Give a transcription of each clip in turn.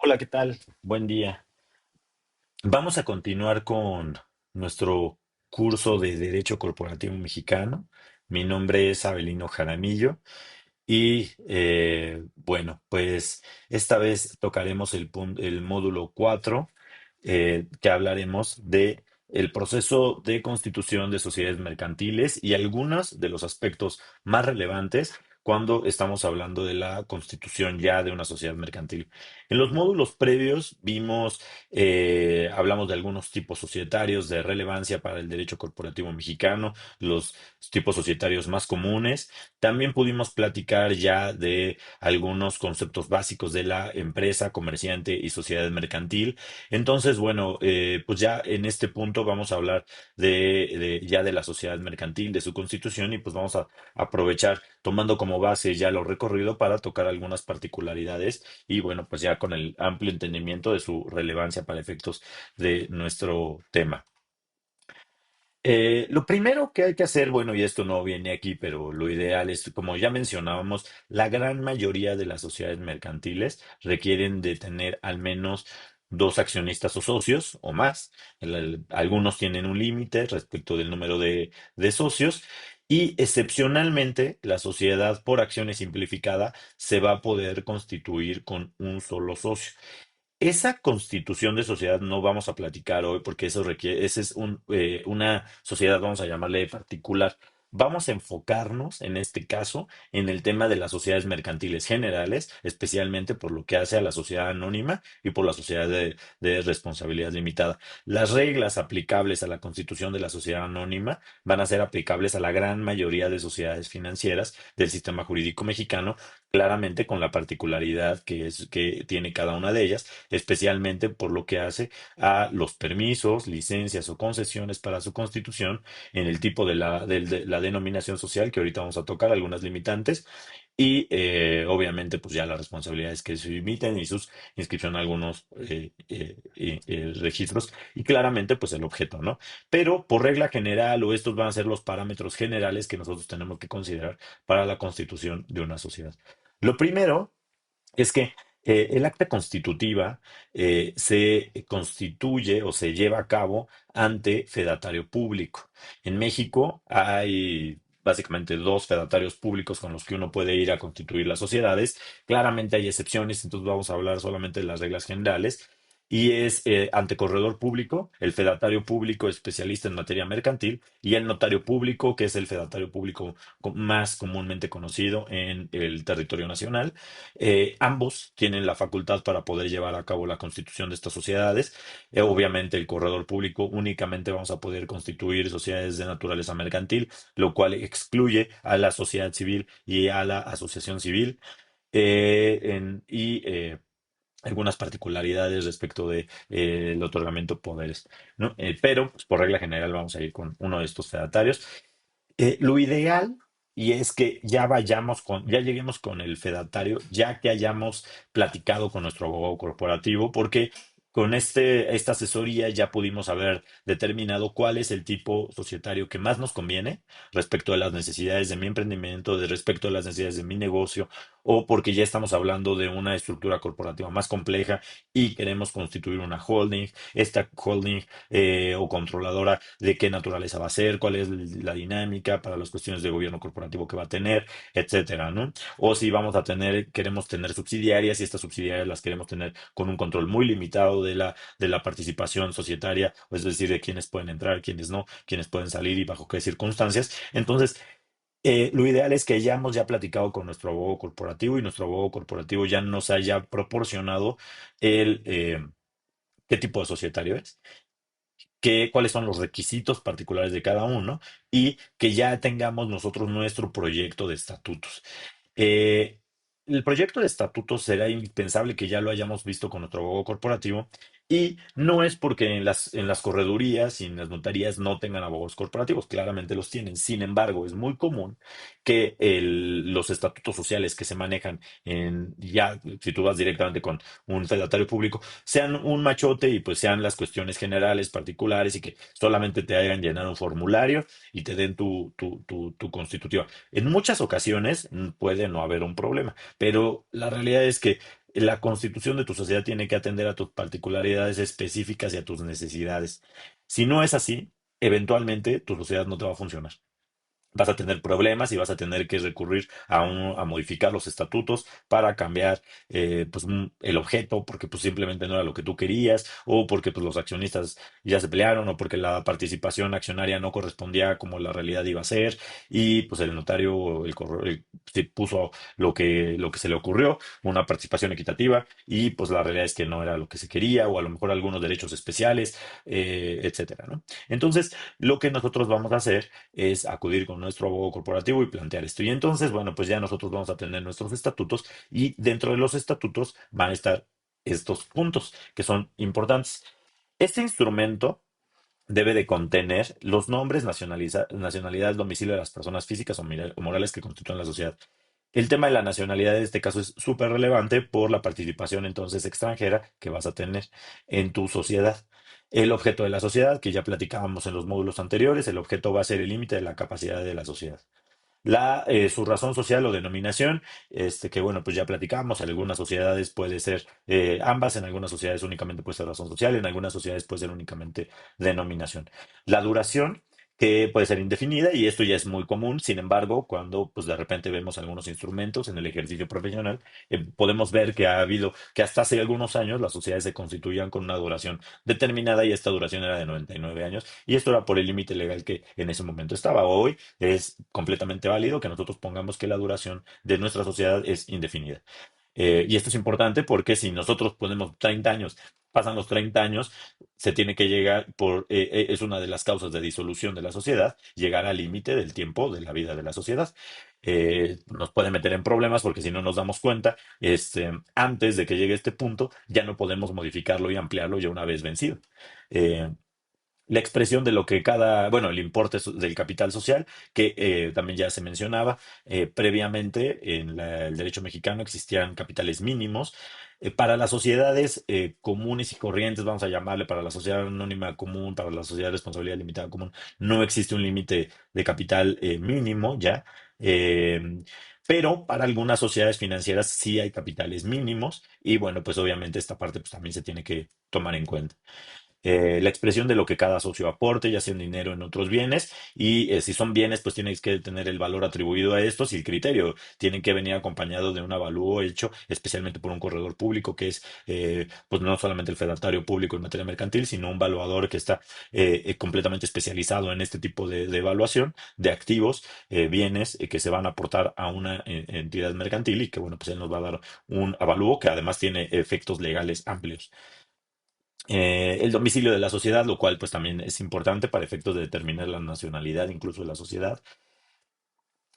Hola, ¿qué tal? Buen día. Vamos a continuar con nuestro curso de Derecho Corporativo Mexicano. Mi nombre es Abelino Jaramillo y bueno, pues esta vez tocaremos el módulo 4, que hablaremos de el proceso de constitución de sociedades mercantiles y algunos de los aspectos más relevantes cuando estamos hablando de la constitución ya de una sociedad mercantil. En los módulos previos hablamos de algunos tipos societarios de relevancia para el derecho corporativo mexicano, los tipos societarios más comunes. También pudimos platicar ya de algunos conceptos básicos de la empresa, comerciante y sociedad mercantil. Entonces, bueno, pues ya en este punto vamos a hablar ya de la sociedad mercantil, de su constitución, y pues vamos a aprovechar, tomando como base ya lo recorrido, para tocar algunas particularidades y bueno, pues ya con el amplio entendimiento de su relevancia para efectos de nuestro tema. Lo primero que hay que hacer, bueno, y esto no viene aquí, pero lo ideal es, como ya mencionábamos, la gran mayoría de las sociedades mercantiles requieren de tener al menos dos accionistas o socios o más. Algunos tienen un límite respecto del número de socios y excepcionalmente la sociedad por acciones simplificada se va a poder constituir con un solo socio. Esa constitución de sociedad no vamos a platicar hoy porque eso requiere, ese es una sociedad, vamos a llamarle particular. Vamos a enfocarnos en este caso en el tema de las sociedades mercantiles generales, especialmente por lo que hace a la sociedad anónima y por la sociedad de responsabilidad limitada. Las reglas aplicables a la constitución de la sociedad anónima van a ser aplicables a la gran mayoría de sociedades financieras del sistema jurídico mexicano, claramente con la particularidad que tiene cada una de elas, especialmente por lo que hace a los permisos, licencias o concesiones para su constitución, en el tipo de la denominación social, que ahorita vamos a tocar algunas limitantes, y obviamente pues ya las responsabilidades que se emiten y sus inscripción a algunos registros, y claramente pues el objeto, ¿no? Pero por regla general, o estos van a ser los parámetros generales que nosotros tenemos que considerar para la constitución de una sociedad. Lo primero es que el acta constitutiva se constituye o se lleva a cabo ante fedatario público. En México hay básicamente dos fedatarios públicos con los que uno puede ir a constituir las sociedades. Claramente hay excepciones, entonces vamos a hablar solamente de las reglas generales. Y es ante corredor público, el fedatario público especialista en materia mercantil, y el notario público, que es el fedatario público más comúnmente conocido en el territorio nacional. Ambos tienen la facultad para poder llevar a cabo la constitución de estas sociedades. Obviamente, el corredor público únicamente vamos a poder constituir sociedades de naturaleza mercantil, lo cual excluye a la sociedad civil y a la asociación civil. Y algunas particularidades respecto de el otorgamiento de poderes, ¿no? Pero, pues, por regla general, vamos a ir con uno de estos fedatarios. Lo ideal, y es que ya lleguemos con el fedatario, ya que hayamos platicado con nuestro abogado corporativo, porque con esta asesoría ya pudimos haber determinado cuál es el tipo societario que más nos conviene respecto de las necesidades de mi emprendimiento, respecto de las necesidades de mi negocio, o porque ya estamos hablando de una estructura corporativa más compleja y queremos constituir una holding. Esta holding o controladora, de qué naturaleza va a ser, cuál es la dinámica para las cuestiones de gobierno corporativo que va a tener, etcétera, ¿no? O si queremos tener subsidiarias, y estas subsidiarias las queremos tener con un control muy limitado de la participación societaria, es decir, de quiénes pueden entrar, quiénes no, quiénes pueden salir y bajo qué circunstancias. Entonces, lo ideal es que hayamos ya platicado con nuestro abogado corporativo y nuestro abogado corporativo ya nos haya proporcionado qué tipo de societario es, cuáles son los requisitos particulares de cada uno, y que ya tengamos nosotros nuestro proyecto de estatutos. Eh, el proyecto de estatutos será indispensable que ya lo hayamos visto con nuestro abogado corporativo, y no es porque en las corredurías y en las notarías no tengan abogados corporativos, claramente los tienen. Sin embargo, es muy común que los estatutos sociales que se manejan ya, si tú vas directamente con un fedatario público, sean un machote y pues sean las cuestiones generales, particulares, y que solamente te hagan llenar un formulario y te den tu constitutiva. En muchas ocasiones puede no haber un problema, pero la realidad es que la constitución de tu sociedad tiene que atender a tus particularidades específicas y a tus necesidades. Si no es así, eventualmente tu sociedad no te va a funcionar. Vas a tener problemas y vas a tener que recurrir a modificar los estatutos para cambiar pues, el objeto, porque pues, simplemente no era lo que tú querías, o porque pues, los accionistas ya se pelearon, o porque la participación accionaria no correspondía como la realidad iba a ser, y pues el notario se puso lo que se le ocurrió, una participación equitativa, y pues la realidad es que no era lo que se quería, o a lo mejor algunos derechos especiales, etcétera, ¿no? Entonces, lo que nosotros vamos a hacer es acudir con nuestro abogado corporativo y plantear esto. Y entonces, bueno, pues ya nosotros vamos a tener nuestros estatutos y dentro de los estatutos van a estar estos puntos que son importantes. Este instrumento debe de contener los nombres, nacionalidad, domicilio de las personas físicas o morales que constituyen la sociedad. El tema de la nacionalidad en este caso es súper relevante por la participación entonces extranjera que vas a tener en tu sociedad. El objeto de la sociedad, que ya platicábamos en los módulos anteriores, el objeto va a ser el límite de la capacidad de la sociedad. Su razón social o denominación, que bueno, pues ya platicamos, en algunas sociedades puede ser ambas, en algunas sociedades únicamente puede ser razón social, en algunas sociedades puede ser únicamente denominación. La duración, que puede ser indefinida, y esto ya es muy común, sin embargo, cuando pues de repente vemos algunos instrumentos en el ejercicio profesional, podemos ver que ha habido, que hasta hace algunos años las sociedades se constituían con una duración determinada y esta duración era de 99 años, y esto era por el límite legal que en ese momento estaba. Hoy es completamente válido que nosotros pongamos que la duración de nuestra sociedad es indefinida. Y esto es importante porque si nosotros ponemos 30 años, pasan los 30 años, se tiene que llegar es una de las causas de disolución de la sociedad, llegar al límite del tiempo de la vida de la sociedad. Nos puede meter en problemas porque si no nos damos cuenta, antes de que llegue este punto, ya no podemos modificarlo y ampliarlo ya una vez vencido. Eh, la expresión de lo que bueno, el importe del capital social, que también ya se mencionaba previamente en el derecho mexicano existían capitales mínimos. Para las sociedades comunes y corrientes, vamos a llamarle para la sociedad anónima común, para la sociedad de responsabilidad limitada común, no existe un límite de capital mínimo ya. eh, pero para algunas sociedades financieras sí hay capitales mínimos y bueno, pues obviamente esta parte pues también se tiene que tomar en cuenta. La expresión de lo que cada socio aporte, ya sea en dinero o en otros bienes, y si son bienes, pues tienes que tener el valor atribuido a estos y el criterio. Tienen que venir acompañado de un avalúo hecho especialmente por un corredor público, que es pues no solamente el fedatario público en materia mercantil, sino un valuador que está completamente especializado en este tipo de evaluación de activos, bienes que se van a aportar a una entidad mercantil y que, bueno, pues él nos va a dar un avalúo que además tiene efectos legales amplios. El domicilio de la sociedad, lo cual pues también es importante para efectos de determinar la nacionalidad incluso de la sociedad,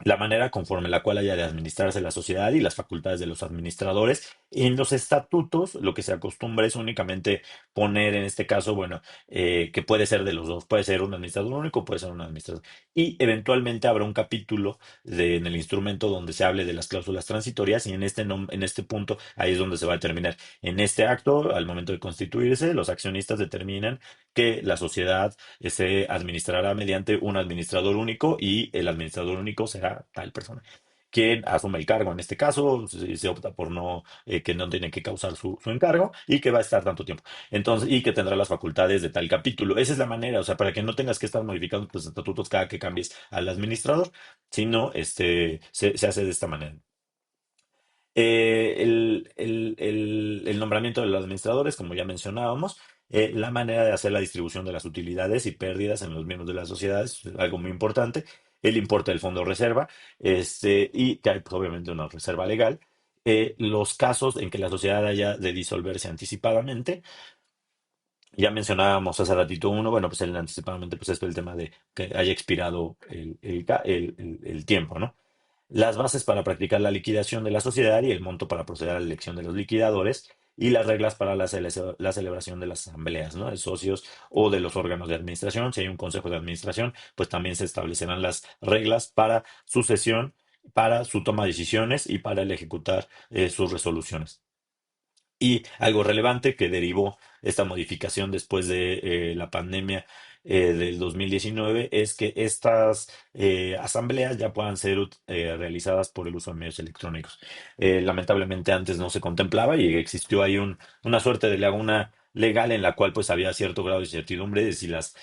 la manera conforme la cual haya de administrarse la sociedad y las facultades de los administradores. En los estatutos, lo que se acostumbra es únicamente poner, en este caso, bueno, que puede ser de los dos, puede ser un administrador único, puede ser un administrador. Y eventualmente habrá un capítulo en el instrumento donde se hable de las cláusulas transitorias y en este punto ahí es donde se va a determinar. En este acto, al momento de constituirse, los accionistas determinan que la sociedad se administrará mediante un administrador único y el administrador único será tal persona. Quien asume el cargo en este caso, si se opta por no, que no tiene que causar su encargo y que va a estar tanto tiempo. Entonces, y que tendrá las facultades de tal capítulo. Esa es la manera, o sea, para que no tengas que estar modificando tus estatutos cada que cambies al administrador, sino se hace de esta manera. El nombramiento de los administradores, como ya mencionábamos, la manera de hacer la distribución de las utilidades y pérdidas en los miembros de la sociedad es algo muy importante, el importe del fondo de reserva, y que hay pues, obviamente una reserva legal. Los casos en que la sociedad haya de disolverse anticipadamente, ya mencionábamos hace ratito uno, bueno, pues el anticipadamente, pues esto es el tema de que haya expirado el tiempo, ¿no? Las bases para practicar la liquidación de la sociedad y el monto para proceder a la elección de los liquidadores y las reglas para la celebración de las asambleas, ¿no? De socios o de los órganos de administración. Si hay un consejo de administración, pues también se establecerán las reglas para su sesión, para su toma de decisiones y para el ejecutar sus resoluciones. Y algo relevante que derivó esta modificación después de la pandemia del 2019 es que estas asambleas ya puedan ser realizadas por el uso de medios electrónicos. Lamentablemente antes no se contemplaba y existió ahí una suerte de laguna legal en la cual pues había cierto grado de incertidumbre de si las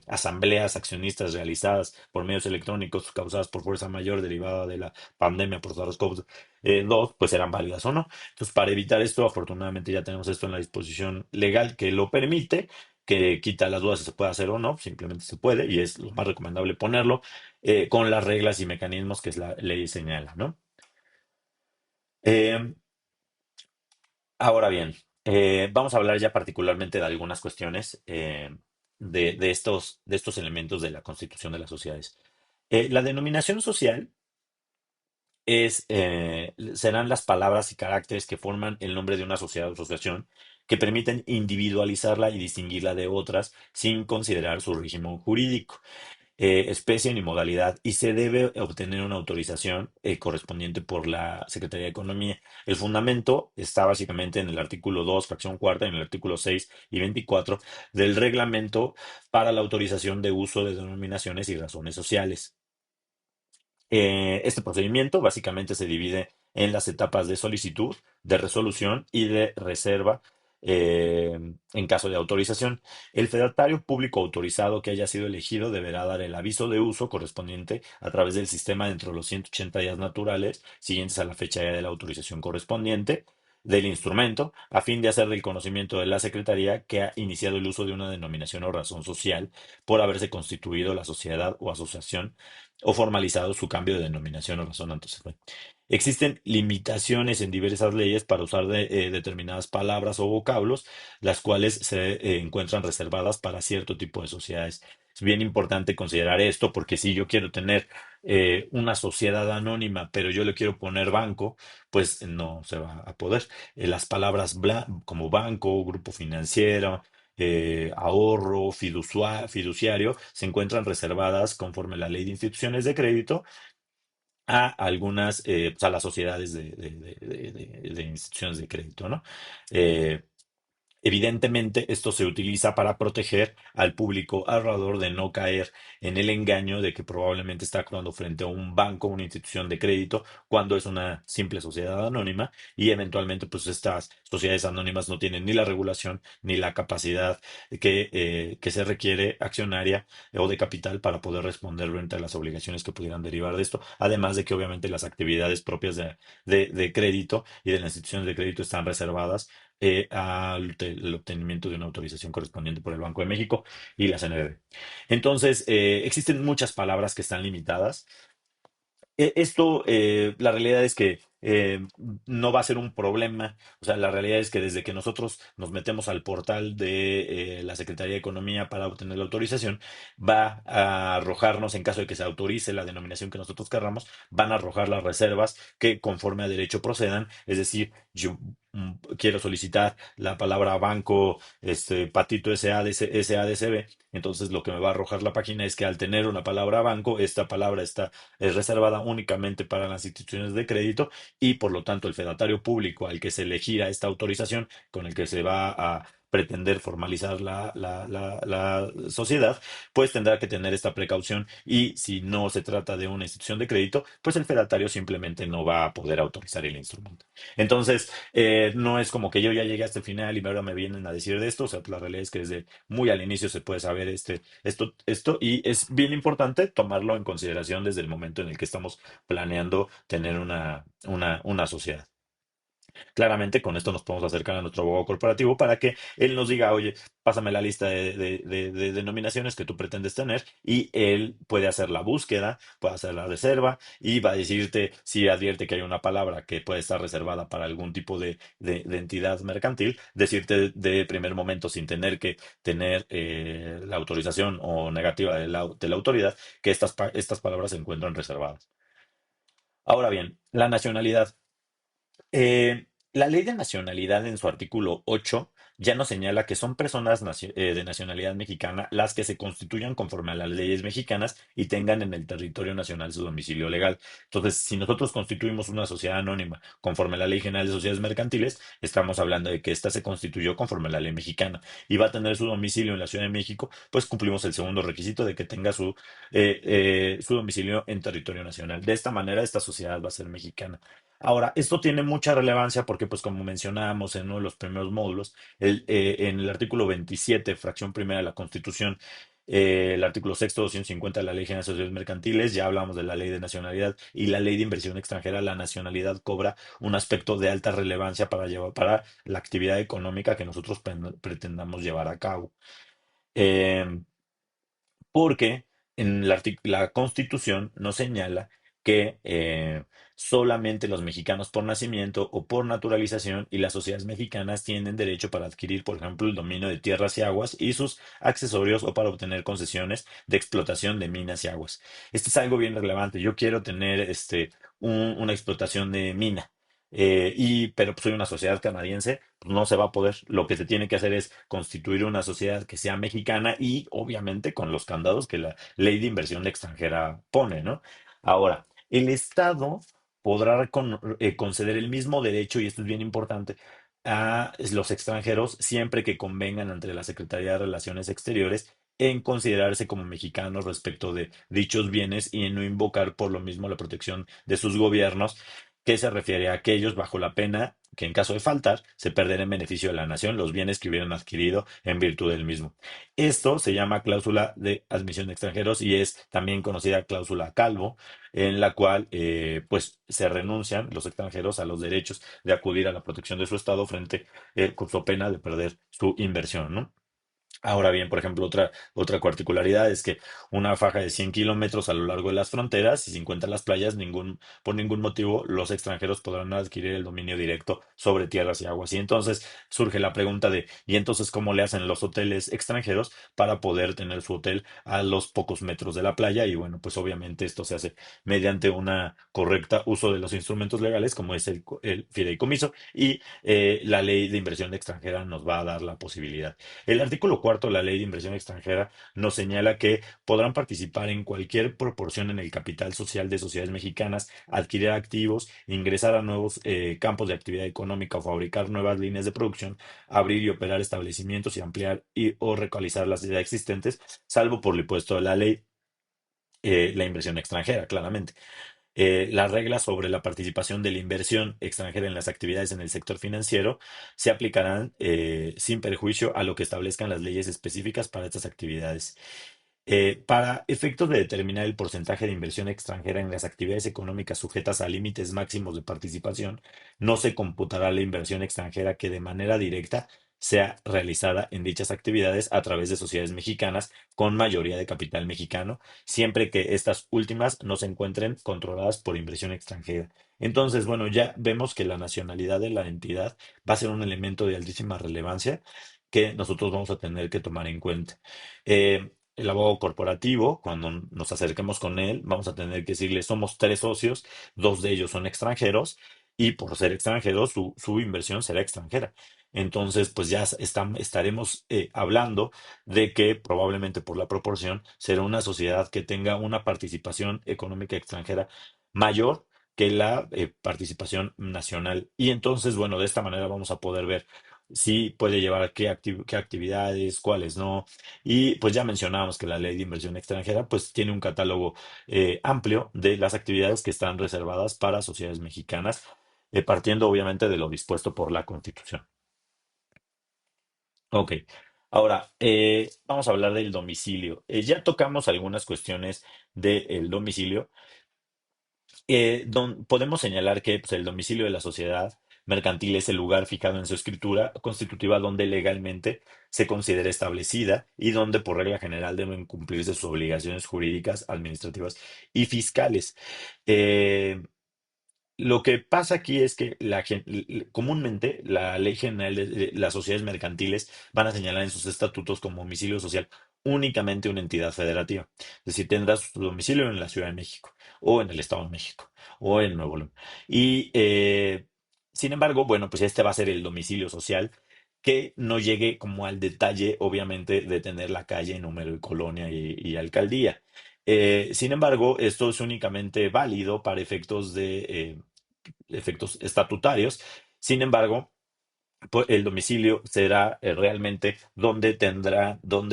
asambleas accionistas realizadas por medios electrónicos causadas por fuerza mayor derivada de la pandemia por SARS-CoV-2 pues eran válidas o no. Entonces, para evitar esto, afortunadamente ya tenemos esto en la disposición legal que lo permite, que quita las dudas si se puede hacer o no, simplemente se puede y es lo más recomendable ponerlo con las reglas y mecanismos que la ley señala, ¿no? Eh, Ahora bien, vamos a hablar ya particularmente de algunas cuestiones de estos elementos de la constitución de las sociedades. La denominación social serán las palabras y caracteres que forman el nombre de una sociedad o asociación que permiten individualizarla y distinguirla de otras sin considerar su régimen jurídico, especie ni modalidad, y se debe obtener una autorización correspondiente por la Secretaría de Economía. El fundamento está básicamente en el artículo 2, fracción cuarta, y en el artículo 6 y 24 del reglamento para la autorización de uso de denominaciones y razones sociales. Este procedimiento básicamente se divide en las etapas de solicitud, de resolución y de reserva en caso de autorización. El fedatario público autorizado que haya sido elegido deberá dar el aviso de uso correspondiente a través del sistema dentro de los 180 días naturales siguientes a la fecha de la autorización correspondiente del instrumento, a fin de hacer del conocimiento de la Secretaría que ha iniciado el uso de una denominación o razón social por haberse constituido la sociedad o asociación o formalizado su cambio de denominación o razón antecedente. Existen limitaciones en diversas leyes para usar determinadas palabras o vocablos, las cuales se encuentran reservadas para cierto tipo de sociedades. Es bien importante considerar esto porque si yo quiero tener una sociedad anónima, pero yo le quiero poner banco, pues no se va a poder. Las palabras como banco, grupo financiero, ahorro, fiduciario, se encuentran reservadas conforme a la ley de instituciones de crédito a algunas, pues a las sociedades de instituciones de crédito, ¿no? Eh, Evidentemente, esto se utiliza para proteger al público ahorrador de no caer en el engaño de que probablemente está actuando frente a un banco o una institución de crédito cuando es una simple sociedad anónima y eventualmente pues estas sociedades anónimas no tienen ni la regulación ni la capacidad que se requiere accionaria o de capital para poder responder frente a las obligaciones que pudieran derivar de esto, además de que obviamente las actividades propias de crédito y de las instituciones de crédito están reservadas el obtenimiento de una autorización correspondiente por el Banco de México y la CNBV. Entonces, existen muchas palabras que están limitadas. Esto, la realidad es que no va a ser un problema. O sea, la realidad es que desde que nosotros nos metemos al portal de la Secretaría de Economía para obtener la autorización, va a arrojarnos, en caso de que se autorice la denominación que nosotros querramos, van a arrojar las reservas que conforme a derecho procedan. Es decir, yo quiero solicitar la palabra banco, patito SADCB. Entonces, lo que me va a arrojar la página es que al tener una palabra banco, esta palabra está es reservada únicamente para las instituciones de crédito y por lo tanto el fedatario público al que se le gira esta autorización con el que se va a pretender formalizar la sociedad, pues tendrá que tener esta precaución y si no se trata de una institución de crédito, pues el fedatario simplemente no va a poder autorizar el instrumento. Entonces, no es como que yo ya llegué hasta el final y ahora me vienen a decir de esto, o sea, la realidad es que desde muy al inicio se puede saber esto, y es bien importante tomarlo en consideración desde el momento en el que estamos planeando tener una sociedad. Claramente, con esto nos podemos acercar a nuestro abogado corporativo para que él nos diga, oye, pásame la lista de denominaciones que tú pretendes tener y él puede hacer la búsqueda, puede hacer la reserva y va a decirte si advierte que hay una palabra que puede estar reservada para algún tipo de entidad mercantil, decirte de primer momento sin tener que tener la autorización o negativa de la autoridad que estas palabras se encuentran reservadas. Ahora bien, la nacionalidad. La ley de nacionalidad en su artículo 8 ya nos señala que son personas de nacionalidad mexicana las que se constituyan conforme a las leyes mexicanas y tengan en el territorio nacional su domicilio legal. Entonces, si nosotros constituimos una sociedad anónima conforme a la Ley General de Sociedades Mercantiles, estamos hablando de que ésta se constituyó conforme a la ley mexicana y va a tener su domicilio en la Ciudad de México, pues cumplimos el segundo requisito de que tenga su domicilio en territorio nacional. De esta manera, esta sociedad va a ser mexicana. Ahora, esto tiene mucha relevancia porque, pues como mencionábamos en uno de los primeros módulos, en el artículo 27, fracción primera de la Constitución, el artículo sexto 250 de la Ley General de Sociedades Mercantiles, ya hablamos de la ley de nacionalidad y la ley de inversión extranjera, la nacionalidad cobra un aspecto de alta relevancia para la actividad económica que nosotros pretendamos llevar a cabo. Em, Porque en la Constitución nos señala que solamente los mexicanos por nacimiento o por naturalización y las sociedades mexicanas tienen derecho para adquirir, por ejemplo, el dominio de tierras y aguas y sus accesorios o para obtener concesiones de explotación de minas y aguas. Esto es algo bien relevante. Yo quiero tener una explotación de mina. Pero pues, soy una sociedad canadiense, pues no se va a poder. Lo que se tiene que hacer es constituir una sociedad que sea mexicana y obviamente con los candados que la ley de inversión extranjera pone, ¿no? Ahora, el Estado podrá conceder el mismo derecho, y esto es bien importante, a los extranjeros siempre que convengan ante la Secretaría de Relaciones Exteriores en considerarse como mexicanos respecto de dichos bienes y en no invocar por lo mismo la protección de sus gobiernos, que se refiere a aquellos bajo la pena que en caso de faltar se perderá en beneficio de la nación los bienes que hubieran adquirido en virtud del mismo. Esto se llama cláusula de admisión de extranjeros y es también conocida cláusula Calvo, en la cual pues se renuncian los extranjeros a los derechos de acudir a la protección de su estado frente con su pena de perder su inversión, ¿no? Ahora bien, por ejemplo, otra particularidad es que una faja de 100 kilómetros a lo largo de las fronteras y 50 las playas, por ningún motivo los extranjeros podrán adquirir el dominio directo sobre tierras y aguas. Y entonces surge la pregunta de, ¿y entonces cómo le hacen los hoteles extranjeros para poder tener su hotel a los pocos metros de la playa? Y bueno, pues obviamente esto se hace mediante una correcta uso de los instrumentos legales, como es el fideicomiso, y la ley de inversión extranjera nos va a dar la posibilidad. El artículo cuarto de la Ley de Inversión Extranjera nos señala que podrán participar en cualquier proporción en el capital social de sociedades mexicanas, adquirir activos, ingresar a nuevos campos de actividad económica o fabricar nuevas líneas de producción, abrir y operar establecimientos y ampliar o localizar las ya existentes, salvo por lo impuesto de la ley, la inversión extranjera, claramente. Las reglas sobre la participación de la inversión extranjera en las actividades en el sector financiero se aplicarán sin perjuicio a lo que establezcan las leyes específicas para estas actividades. Para efectos de determinar el porcentaje de inversión extranjera en las actividades económicas sujetas a límites máximos de participación, no se computará la inversión extranjera que de manera directa sea realizada en dichas actividades a través de sociedades mexicanas con mayoría de capital mexicano, siempre que estas últimas no se encuentren controladas por inversión extranjera. Entonces, bueno, ya vemos que la nacionalidad de la entidad va a ser un elemento de altísima relevancia que nosotros vamos a tener que tomar en cuenta. El abogado corporativo, cuando nos acerquemos con él, vamos a tener que decirle, somos tres socios, dos de ellos son extranjeros y por ser extranjeros su inversión será extranjera. Entonces, pues ya estaremos hablando de que probablemente por la proporción será una sociedad que tenga una participación económica extranjera mayor que la participación nacional. Y entonces, bueno, de esta manera vamos a poder ver si puede llevar qué actividades, cuáles no. Y pues ya mencionábamos que la ley de inversión extranjera pues tiene un catálogo amplio de las actividades que están reservadas para sociedades mexicanas, partiendo obviamente de lo dispuesto por la Constitución. Ok, ahora vamos a hablar del domicilio. Ya tocamos algunas cuestiones del domicilio. Podemos señalar que pues, el domicilio de la sociedad mercantil es el lugar fijado en su escritura constitutiva donde legalmente se considera establecida y donde por regla general deben cumplirse sus obligaciones jurídicas, administrativas y fiscales. Eh, lo que pasa aquí es que comúnmente la Ley General de las Sociedades Mercantiles van a señalar en sus estatutos como domicilio social únicamente una entidad federativa. Es decir, tendrás su domicilio en la Ciudad de México o en el Estado de México o en Nuevo León. Y sin embargo, bueno, pues este va a ser el domicilio social que no llegue como al detalle, obviamente, de tener la calle, número y colonia y alcaldía. Sin embargo, esto es únicamente válido para efectos estatutarios. Sin embargo, pues, el domicilio será realmente donde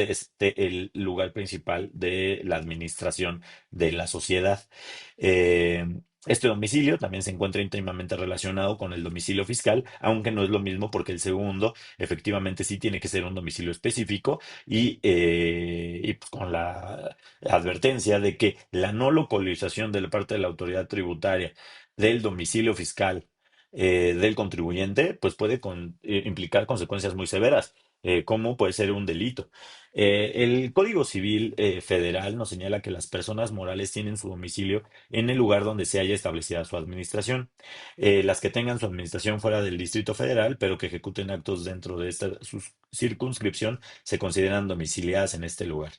esté el lugar principal de la administración de la sociedad. Eh, este domicilio también se encuentra íntimamente relacionado con el domicilio fiscal, aunque no es lo mismo porque el segundo efectivamente sí tiene que ser un domicilio específico y pues, con la advertencia de que la no localización de la parte de la autoridad tributaria del domicilio fiscal del contribuyente, pues puede implicar consecuencias muy severas, como puede ser un delito. El Código Civil Federal nos señala que las personas morales tienen su domicilio en el lugar donde se haya establecida su administración. Las que tengan su administración fuera del Distrito Federal, pero que ejecuten actos dentro de esta circunscripción, se consideran domiciliadas en este lugar.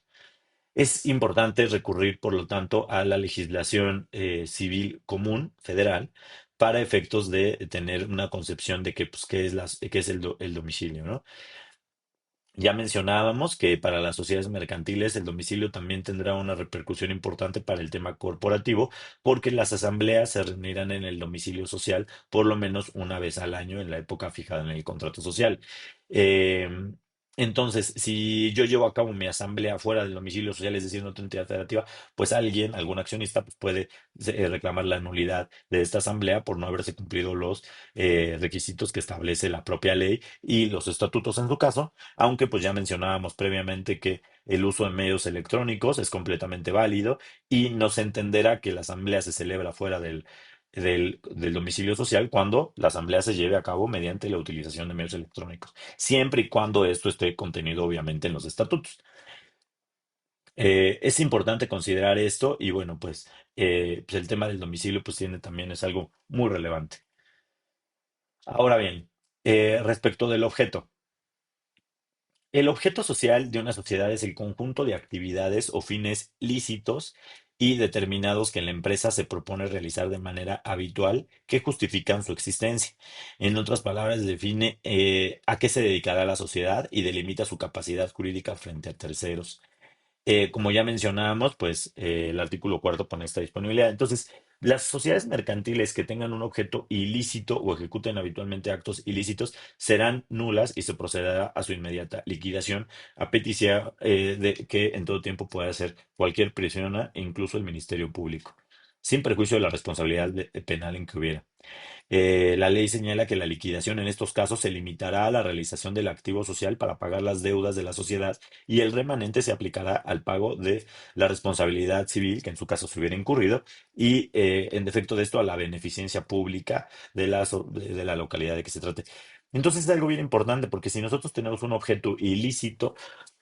Es importante recurrir, por lo tanto, a la legislación civil común federal para efectos de tener una concepción de pues, qué es el domicilio, ¿no? Ya mencionábamos que para las sociedades mercantiles el domicilio también tendrá una repercusión importante para el tema corporativo, porque las asambleas se reunirán en el domicilio social por lo menos una vez al año en la época fijada en el contrato social. Eh, entonces, si yo llevo a cabo mi asamblea fuera del domicilio social, es decir, en otra entidad federativa, pues alguien, algún accionista, pues puede reclamar la nulidad de esta asamblea por no haberse cumplido los requisitos que establece la propia ley y los estatutos en su caso, aunque pues ya mencionábamos previamente que el uso de medios electrónicos es completamente válido y no se entenderá que la asamblea se celebra fuera del domicilio social cuando la asamblea se lleve a cabo mediante la utilización de medios electrónicos, siempre y cuando esto esté contenido obviamente en los estatutos. Es importante considerar esto y bueno, pues el tema del domicilio pues también es algo muy relevante. Ahora bien, respecto del objeto. El objeto social de una sociedad es el conjunto de actividades o fines lícitos y determinados que la empresa se propone realizar de manera habitual que justifican su existencia. En otras palabras, define a qué se dedicará la sociedad y delimita su capacidad jurídica frente a terceros. Como ya mencionábamos, pues el artículo cuarto pone esta disponibilidad. Entonces, las sociedades mercantiles que tengan un objeto ilícito o ejecuten habitualmente actos ilícitos serán nulas y se procederá a su inmediata liquidación a petición de que en todo tiempo pueda hacer cualquier persona e incluso el Ministerio Público, sin perjuicio de la responsabilidad penal en que hubiera. La ley señala que la liquidación en estos casos se limitará a la realización del activo social para pagar las deudas de la sociedad y el remanente se aplicará al pago de la responsabilidad civil, que en su caso se hubiera incurrido, y en defecto de esto a la beneficencia pública de la localidad de que se trate. Entonces es algo bien importante porque si nosotros tenemos un objeto ilícito,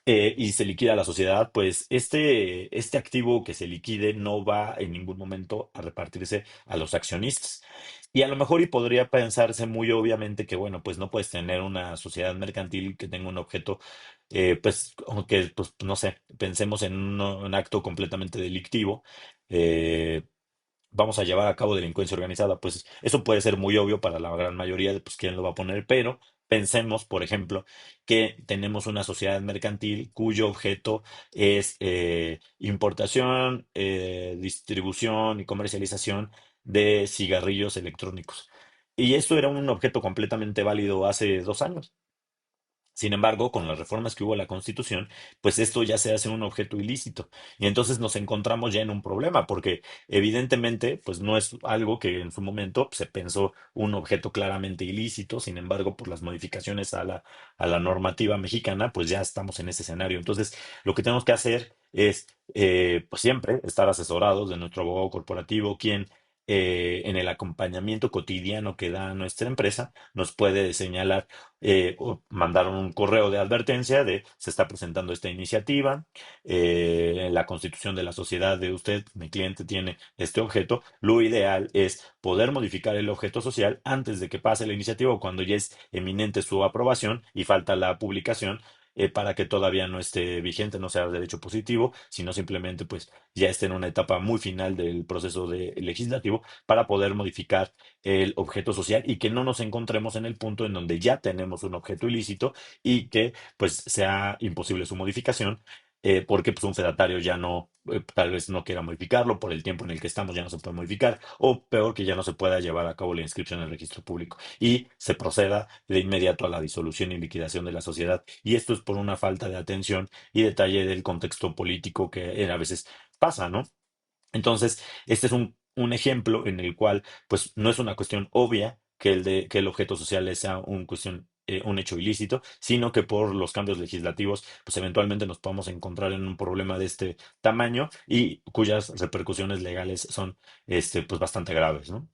y se liquida la sociedad, pues este activo que se liquide no va en ningún momento a repartirse a los accionistas. Y a lo mejor y podría pensarse muy obviamente que, bueno, pues no puedes tener una sociedad mercantil que tenga un objeto, pues, aunque, pues, no sé, pensemos en un acto completamente delictivo. eh, Vamos a llevar a cabo delincuencia organizada, pues eso puede ser muy obvio para la gran mayoría de pues quién lo va a poner, pero pensemos, por ejemplo, que tenemos una sociedad mercantil cuyo objeto es importación, distribución y comercialización de cigarrillos electrónicos. Y esto era un objeto completamente válido hace 2 años. Sin embargo, con las reformas que hubo a la Constitución, pues esto ya se hace un objeto ilícito. Y entonces nos encontramos ya en un problema, porque evidentemente, pues no es algo que en su momento se pensó un objeto claramente ilícito. Sin embargo, por las modificaciones a la normativa mexicana, pues ya estamos en ese escenario. Entonces, lo que tenemos que hacer es, pues siempre estar asesorados de nuestro abogado corporativo, quien en el acompañamiento cotidiano que da nuestra empresa, nos puede señalar o mandaron un correo de advertencia de se está presentando esta iniciativa, la constitución de la sociedad de usted, mi cliente, tiene este objeto. Lo ideal es poder modificar el objeto social antes de que pase la iniciativa o cuando ya es eminente su aprobación y falta la publicación. para que todavía no esté vigente, no sea derecho positivo, sino simplemente pues ya esté en una etapa muy final del proceso legislativo para poder modificar el objeto social y que no nos encontremos en el punto en donde ya tenemos un objeto ilícito y que pues sea imposible su modificación. Porque pues un fedatario ya no, tal vez no quiera modificarlo por el tiempo en el que estamos, ya no se puede modificar, o peor que ya no se pueda llevar a cabo la inscripción en el registro público y se proceda de inmediato a la disolución y liquidación de la sociedad. Y esto es por una falta de atención y detalle del contexto político que a veces pasa, ¿no? Entonces, este es un ejemplo en el cual, pues, no es una cuestión obvia que el objeto social sea un hecho ilícito, sino que por los cambios legislativos, pues, eventualmente nos podemos encontrar en un problema de este tamaño y cuyas repercusiones legales son, pues, bastante graves, ¿no?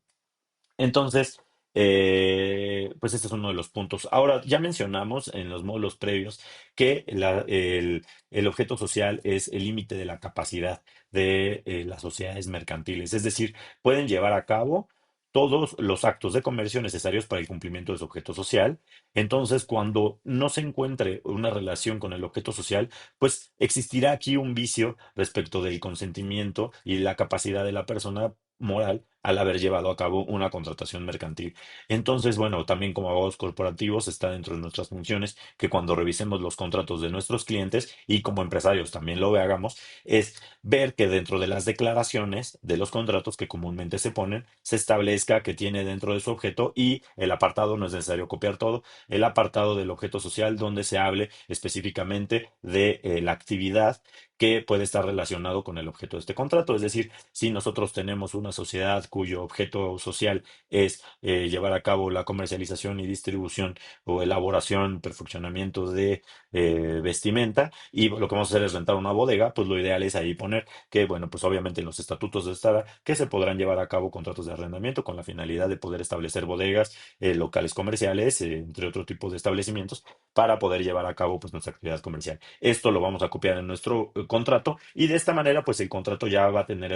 Entonces, pues este es uno de los puntos. Ahora, ya mencionamos en los módulos previos que el objeto social es el límite de la capacidad de las sociedades mercantiles, es decir, pueden llevar a cabo todos los actos de comercio necesarios para el cumplimiento de su objeto social. Entonces, cuando no se encuentre una relación con el objeto social, pues existirá aquí un vicio respecto del consentimiento y la capacidad de la persona moral al haber llevado a cabo una contratación mercantil. Entonces, bueno, también como abogados corporativos está dentro de nuestras funciones que cuando revisemos los contratos de nuestros clientes y como empresarios también lo hagamos, es ver que dentro de las declaraciones de los contratos que comúnmente se ponen, se establezca que tiene dentro de su objeto y el apartado, no es necesario copiar todo, el apartado del objeto social donde se hable específicamente de la actividad que puede estar relacionado con el objeto de este contrato. Es decir, si nosotros tenemos una sociedad cuyo objeto social es llevar a cabo la comercialización y distribución o elaboración, perfeccionamiento de vestimenta, y lo que vamos a hacer es rentar una bodega, pues lo ideal es ahí poner que, bueno, pues obviamente en los estatutos de esta que se podrán llevar a cabo contratos de arrendamiento con la finalidad de poder establecer bodegas, locales comerciales, entre otro tipo de establecimientos, para poder llevar a cabo pues nuestra actividad comercial. Esto lo vamos a copiar en nuestro contrato y de esta manera pues el contrato ya va a tener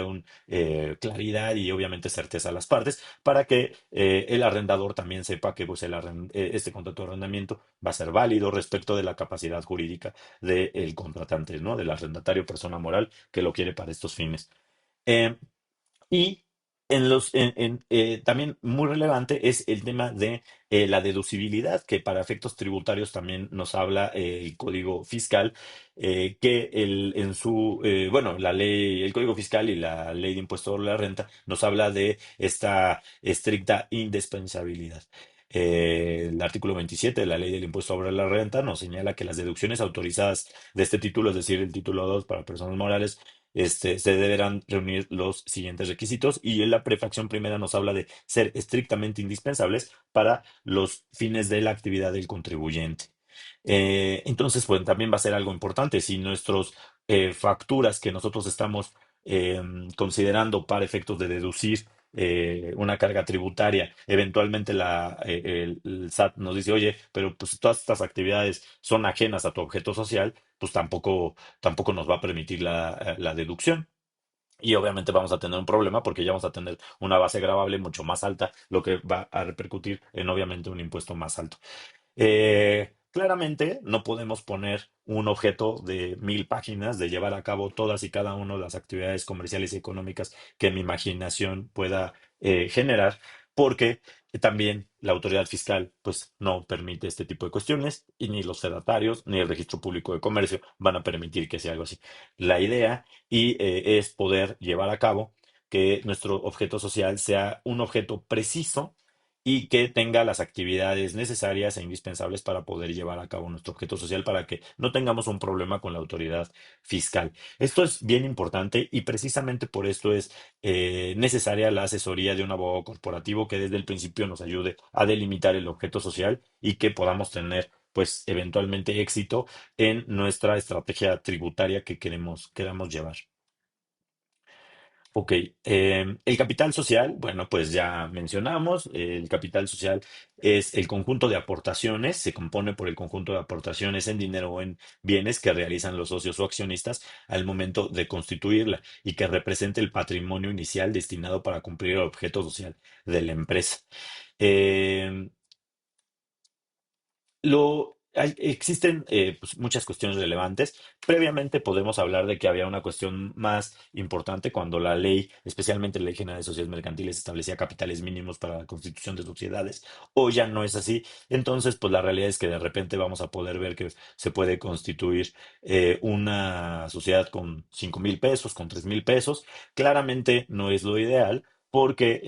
claridad y obviamente certeza a las partes para que el arrendador también sepa que pues, este contrato de arrendamiento va a ser válido respecto de la capacidad jurídica del contratante, ¿no? Del arrendatario persona moral que lo quiere para estos fines. Eh, y también muy relevante es el tema de la deducibilidad, que para efectos tributarios también nos habla el Código Fiscal, que bueno, la ley, el Código Fiscal y la Ley de Impuesto sobre la Renta nos habla de esta estricta indispensabilidad. El artículo 27 de la Ley del Impuesto sobre la Renta nos señala que las deducciones autorizadas de este título, es decir, el título 2 para personas morales, se deberán reunir los siguientes requisitos y en la prefacción primera nos habla de ser estrictamente indispensables para los fines de la actividad del contribuyente. Entonces, pues también va a ser algo importante si nuestros facturas que nosotros estamos eh, considerando para efectos de deducir una carga tributaria, eventualmente el SAT nos dice, oye, pero pues todas estas actividades son ajenas a tu objeto social, pues tampoco nos va a permitir la deducción. Y obviamente vamos a tener un problema porque ya vamos a tener una base gravable mucho más alta, lo que va a repercutir en obviamente un impuesto más alto. Claramente no podemos poner un objeto de 1000 páginas de llevar a cabo todas y cada una de las actividades comerciales y económicas que mi imaginación pueda generar, porque también la autoridad fiscal pues no permite este tipo de cuestiones y ni los fedatarios ni el registro público de comercio van a permitir que sea algo así. La idea es poder llevar a cabo que nuestro objeto social sea un objeto preciso y que tenga las actividades necesarias e indispensables para poder llevar a cabo nuestro objeto social para que no tengamos un problema con la autoridad fiscal. Esto es bien importante y precisamente por esto es necesaria la asesoría de un abogado corporativo que desde el principio nos ayude a delimitar el objeto social y que podamos tener pues eventualmente éxito en nuestra estrategia tributaria que queramos llevar. Ok, el capital social, bueno, pues ya mencionamos, el capital social es el conjunto de aportaciones, se compone por el conjunto de aportaciones en dinero o en bienes que realizan los socios o accionistas al momento de constituirla y que representa el patrimonio inicial destinado para cumplir el objeto social de la empresa. Eh, existen pues, muchas cuestiones relevantes. Previamente podemos hablar de que había una cuestión más importante cuando la ley, especialmente la Ley General de Sociedades Mercantiles, establecía capitales mínimos para la constitución de sociedades. Hoy ya no es así. Entonces, pues la realidad es que de repente vamos a poder ver que se puede constituir una sociedad con 5,000 pesos, con 3,000 pesos. Claramente no es lo ideal porque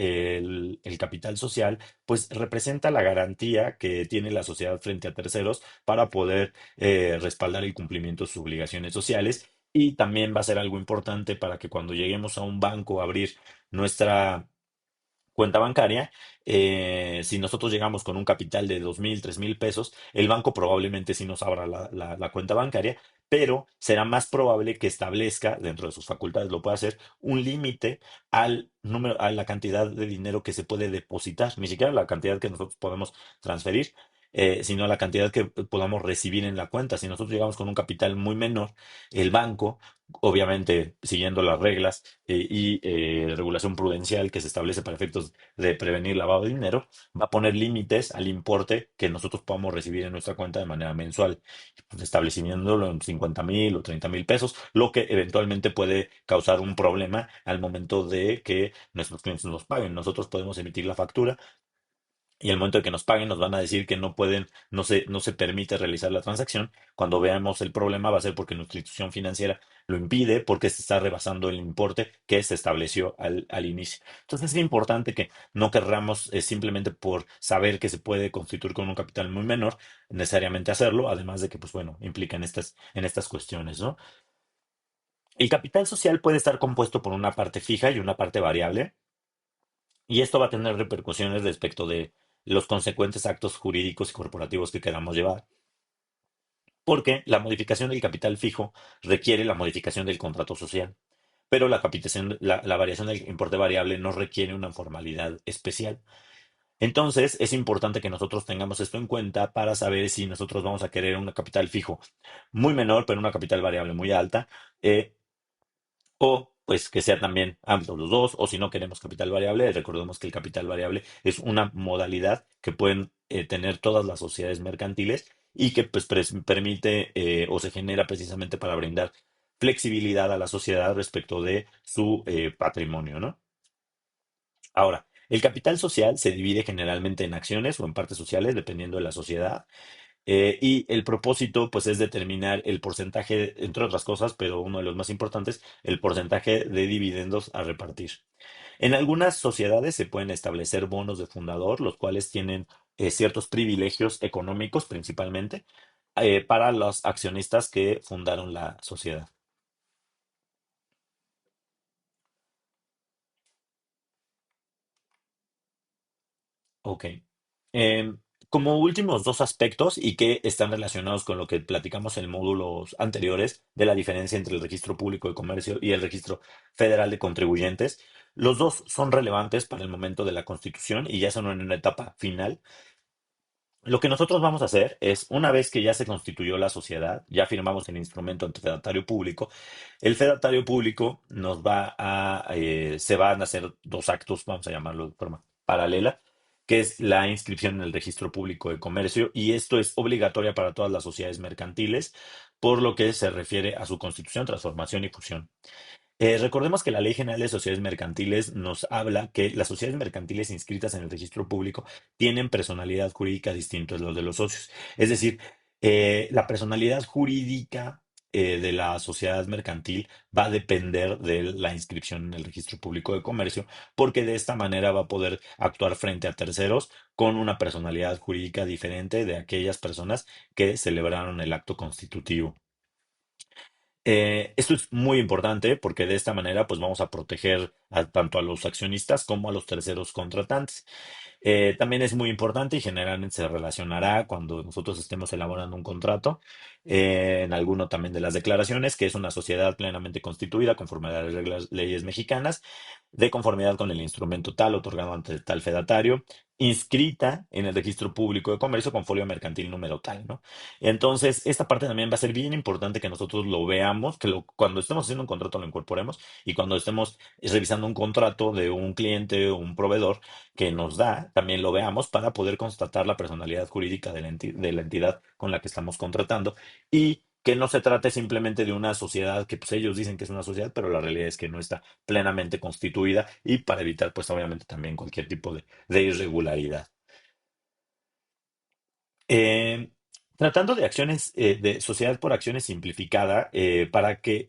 el capital social pues representa la garantía que tiene la sociedad frente a terceros para poder respaldar el cumplimiento de sus obligaciones sociales, y también va a ser algo importante para que cuando lleguemos a un banco a abrir nuestra cuenta bancaria, si nosotros llegamos con un capital de 2,000, 3,000 pesos, el banco probablemente sí nos abra la cuenta bancaria, pero será más probable que establezca, dentro de sus facultades lo puede hacer, un límite al número, a la cantidad de dinero que se puede depositar, ni siquiera la cantidad que nosotros podemos transferir, sino la cantidad que podamos recibir en la cuenta. Si nosotros llegamos con un capital muy menor, el banco, obviamente siguiendo las reglas regulación prudencial que se establece para efectos de prevenir lavado de dinero, va a poner límites al importe que nosotros podamos recibir en nuestra cuenta de manera mensual, pues, estableciéndolo en 50,000 o 30,000 pesos, lo que eventualmente puede causar un problema al momento de que nuestros clientes nos paguen. Nosotros podemos emitir la factura y al momento de que nos paguen, nos van a decir que no pueden, no se permite realizar la transacción. Cuando veamos el problema, va a ser porque nuestra institución financiera lo impide, porque se está rebasando el importe que se estableció al inicio. Entonces, es importante que no querramos simplemente por saber que se puede constituir con un capital muy menor, necesariamente hacerlo, además de que, pues bueno, implica en estas cuestiones, ¿no? El capital social puede estar compuesto por una parte fija y una parte variable. Y esto va a tener repercusiones respecto de los consecuentes actos jurídicos y corporativos que queramos llevar, porque la modificación del capital fijo requiere la modificación del contrato social, pero la variación del importe variable no requiere una formalidad especial. Entonces, es importante que nosotros tengamos esto en cuenta para saber si nosotros vamos a querer un capital fijo muy menor, pero una capital variable muy alta, eh, o pues que sea también ambos los dos, o si no queremos capital variable, recordemos que el capital variable es una modalidad que pueden tener todas las sociedades mercantiles y que pues permite o se genera precisamente para brindar flexibilidad a la sociedad respecto de su patrimonio, ¿no? Ahora, el capital social se divide generalmente en acciones o en partes sociales, dependiendo de la sociedad. Y el propósito, pues, es determinar el porcentaje, entre otras cosas, pero uno de los más importantes, el porcentaje de dividendos a repartir. En algunas sociedades se pueden establecer bonos de fundador, los cuales tienen ciertos privilegios económicos principalmente para los accionistas que fundaron la sociedad. Ok. Em, Como últimos dos aspectos y que están relacionados con lo que platicamos en módulos anteriores de la diferencia entre el registro público de comercio y el registro federal de contribuyentes, los dos son relevantes para el momento de la constitución y ya son en una etapa final. Lo que nosotros vamos a hacer es, una vez que ya se constituyó la sociedad, ya firmamos el instrumento ante fedatario público, el fedatario público se van a hacer dos actos, vamos a llamarlo de forma paralela, que es la inscripción en el registro público de comercio, y esto es obligatoria para todas las sociedades mercantiles, por lo que se refiere a su constitución, transformación y fusión. Recordemos que la Ley General de Sociedades Mercantiles nos habla que las sociedades mercantiles inscritas en el registro público tienen personalidad jurídica distinta a los de los socios. Es decir, la personalidad jurídica de la sociedad mercantil va a depender de la inscripción en el registro público de comercio, porque de esta manera va a poder actuar frente a terceros con una personalidad jurídica diferente de aquellas personas que celebraron el acto constitutivo. Esto es muy importante porque de esta manera pues vamos a proteger tanto a los accionistas como a los terceros contratantes. También es muy importante y generalmente se relacionará cuando nosotros estemos elaborando un contrato, en alguno también de las declaraciones, que es una sociedad plenamente constituida conforme a las reglas, leyes mexicanas, de conformidad con el instrumento tal otorgado ante tal fedatario, inscrita en el registro público de comercio con folio mercantil número tal, ¿no? Entonces, esta parte también va a ser bien importante que nosotros lo veamos, cuando estemos haciendo un contrato lo incorporemos, y cuando estemos revisando un contrato de un cliente o un proveedor que nos da, también lo veamos para poder constatar la personalidad jurídica de la entidad con la que estamos contratando y que no se trate simplemente de una sociedad que pues ellos dicen que es una sociedad, pero la realidad es que no está plenamente constituida y para evitar pues obviamente también cualquier tipo de irregularidad. Eh, Tratando de acciones de sociedad por acciones simplificada, para que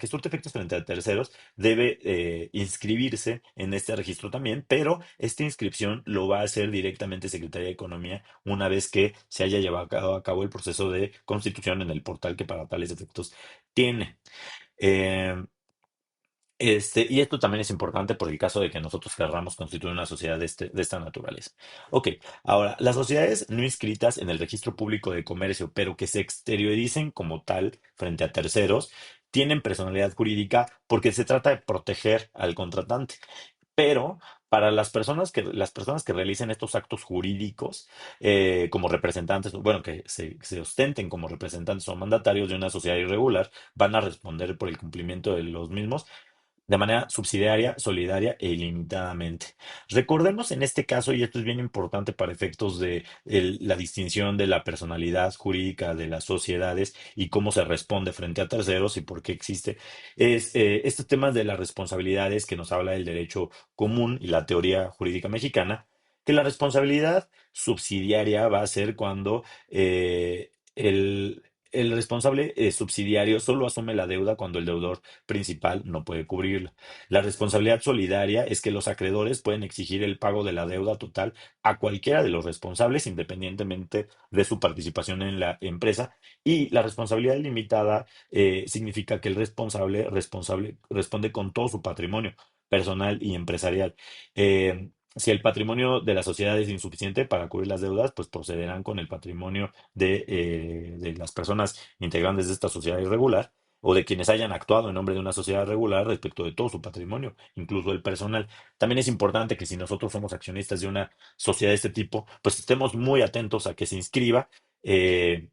surte efectos frente a terceros, debe inscribirse en este registro también, pero esta inscripción lo va a hacer directamente Secretaría de Economía una vez que se haya llevado a cabo el proceso de constitución en el portal que para tales efectos tiene. Eh, y esto también es importante por el caso de que nosotros querramos constituir una sociedad de esta naturaleza. Ok, ahora, las sociedades no inscritas en el registro público de comercio, pero que se exterioricen como tal frente a terceros, tienen personalidad jurídica porque se trata de proteger al contratante. Pero para las personas que realicen estos actos jurídicos como representantes, bueno, que se ostenten como representantes o mandatarios de una sociedad irregular, van a responder por el cumplimiento de los mismos de manera subsidiaria, solidaria e ilimitadamente. Recordemos en este caso, y esto es bien importante para efectos de la distinción de la personalidad jurídica de las sociedades y cómo se responde frente a terceros y por qué existe, es estos temas de las responsabilidades que nos habla el derecho común y la teoría jurídica mexicana, que la responsabilidad subsidiaria va a ser cuando el responsable subsidiario solo asume la deuda cuando el deudor principal no puede cubrirla. La responsabilidad solidaria es que los acreedores pueden exigir el pago de la deuda total a cualquiera de los responsables, independientemente de su participación en la empresa. Y la responsabilidad limitada significa que el responsable responde con todo su patrimonio personal y empresarial. Si el patrimonio de la sociedad es insuficiente para cubrir las deudas, pues procederán con el patrimonio de las personas integrantes de esta sociedad irregular o de quienes hayan actuado en nombre de una sociedad regular respecto de todo su patrimonio, incluso el personal. También es importante que si nosotros somos accionistas de una sociedad de este tipo, pues estemos muy atentos a que se inscriba eh,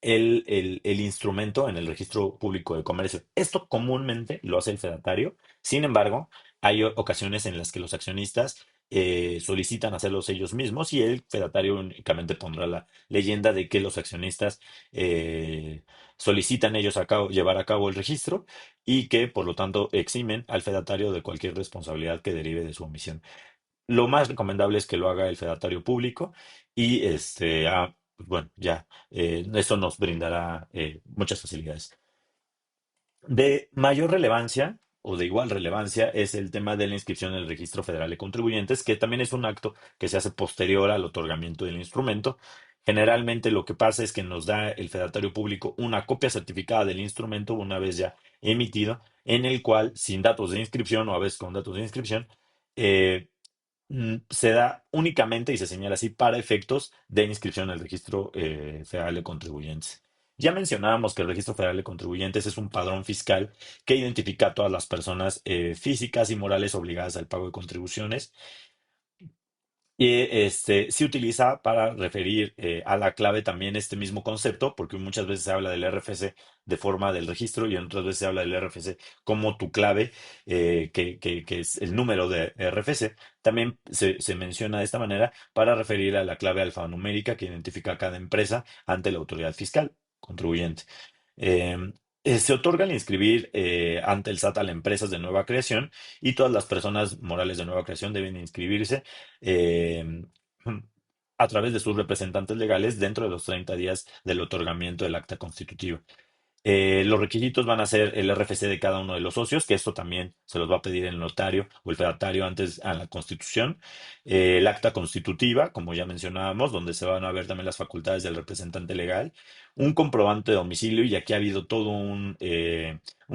el instrumento en el registro público de comercio. Esto comúnmente lo hace el fedatario. Sin embargo, hay ocasiones en las que los accionistas solicitan hacerlos ellos mismos y el fedatario únicamente pondrá la leyenda de que los accionistas eh, solicitan ellos llevar a cabo el registro y que, por lo tanto, eximen al fedatario de cualquier responsabilidad que derive de su omisión. Lo más recomendable es que lo haga el fedatario público y pues bueno, ya, eso nos brindará muchas facilidades. De mayor relevancia o de igual relevancia es el tema de la inscripción en el Registro Federal de Contribuyentes, que también es un acto que se hace posterior al otorgamiento del instrumento. Generalmente lo que pasa es que nos da el fedatario público una copia certificada del instrumento una vez ya emitido, en el cual, sin datos de inscripción o a veces con datos de inscripción, eh, se da únicamente y se señala así para efectos de inscripción al Registro Federal de Contribuyentes. Ya mencionábamos que el Registro Federal de Contribuyentes es un padrón fiscal que identifica a todas las personas físicas y morales obligadas al pago de contribuciones y se utiliza para referir a la clave también este mismo concepto, porque muchas veces se habla del RFC de forma del registro y en otras veces se habla del RFC como tu clave, que es el número de RFC. También se menciona de esta manera para referir a la clave alfanumérica que identifica a cada empresa ante la autoridad fiscal contribuyente. Eh, Se otorga al inscribir ante el SAT a las empresas de nueva creación y todas las personas morales de nueva creación deben inscribirse eh, a través de sus representantes legales dentro de los 30 días del otorgamiento del acta constitutiva. Los requisitos van a ser el RFC de cada uno de los socios, que esto también se los va a pedir el notario o el fedatario antes a la constitución. El acta constitutiva, como ya mencionábamos, donde se van a ver también las facultades del representante legal. Un comprobante de domicilio, y aquí ha habido todo un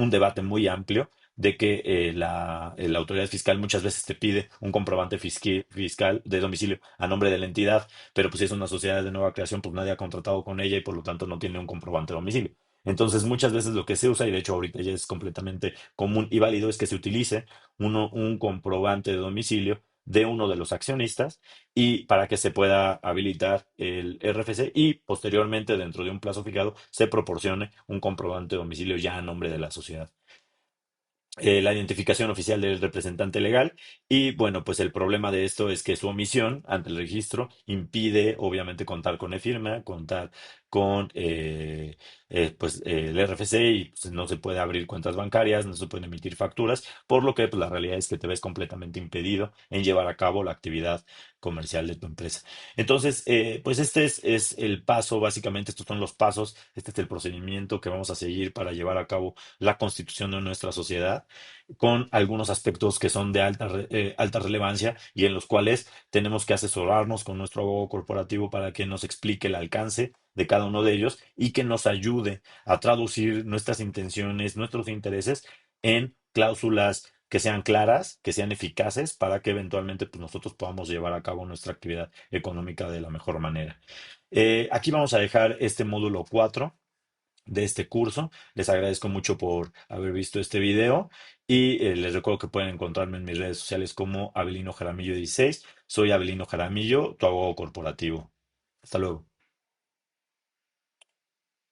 debate muy amplio de que la autoridad fiscal muchas veces te pide un comprobante fiscal de domicilio a nombre de la entidad, pero pues si es una sociedad de nueva creación, pues nadie ha contratado con ella y por lo tanto no tiene un comprobante de domicilio. Entonces, muchas veces lo que se usa, y de hecho ahorita ya es completamente común y válido, es que se utilice un comprobante de domicilio de uno de los accionistas y para que se pueda habilitar el RFC y posteriormente, dentro de un plazo fijado, se proporcione un comprobante de domicilio ya a nombre de la sociedad. la identificación oficial del representante legal y bueno, pues el problema de esto es que su omisión ante el registro impide obviamente contar con e-firma, contar con el RFC y pues, no se puede abrir cuentas bancarias, no se pueden emitir facturas, por lo que pues, la realidad es que te ves completamente impedido en llevar a cabo la actividad comercial de tu empresa. Entonces, pues es el paso, básicamente estos son los pasos, este es el procedimiento que vamos a seguir para llevar a cabo la constitución de nuestra sociedad con algunos aspectos que son de alta relevancia y en los cuales tenemos que asesorarnos con nuestro abogado corporativo para que nos explique el alcance de cada uno de ellos y que nos ayude a traducir nuestras intenciones, nuestros intereses en cláusulas que sean claras, que sean eficaces para que eventualmente pues, nosotros podamos llevar a cabo nuestra actividad económica de la mejor manera. Aquí vamos a dejar este módulo 4 de este curso. Les agradezco mucho por haber visto este video y les recuerdo que pueden encontrarme en mis redes sociales como Abelino Jaramillo 16. Soy Abelino Jaramillo, tu abogado corporativo. Hasta luego.